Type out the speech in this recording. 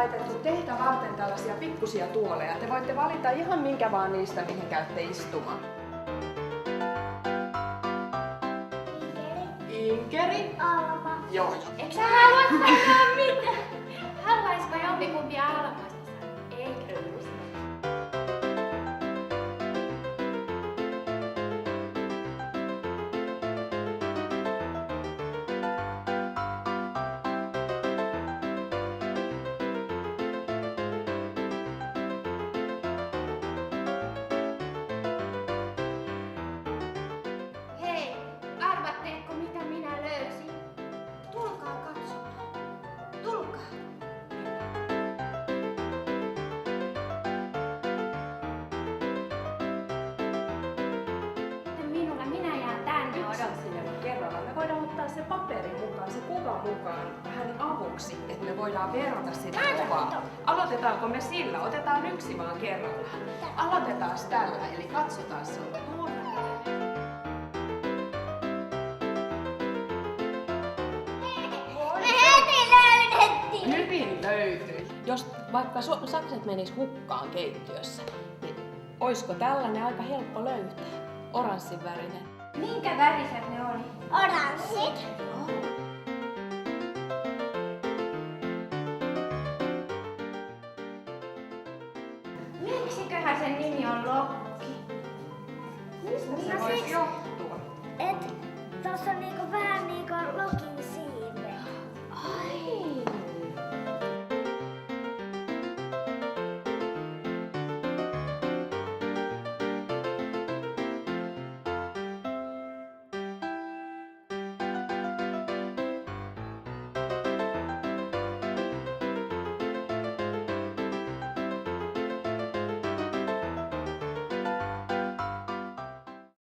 laitettu teitä varten tällaisia pikkusia tuoleja. Te voitte valita ihan minkä vaan niistä, mihin käytte istumaan. Inkeri. Alma. Joo. Eikö sä halua sanoa mitään? Haluaisiko jompikumpi Almasta sanoa? Eikö? Hei, arvatteeko mitä minä löysin? Tulkaa katsomaan. Tulkaa. Minulle, minä jään tänne Odottelemaan kerralla. Me voidaan ottaa se paperi mukaan, se kuva mukaan vähän avuksi, että me voidaan verrata sitä kuvaa. Aloitetaanko me sillä? Otetaan yksi vaan kerrallaan. Aloitetaan tällä, eli katsotaan se on tuolla. Heti löydettiin! Hyvin löytyi. Jos vaikka sakset menis hukkaan keittiössä, niin oisko tällainen aika helppo löytää? Oranssin värinen. Minkä väriset ne oli? Oranssit. Miksiköhän sen nimi on Lokki? Mistä se voisi johtua? Et tossa on niinku vähän niinku Lokin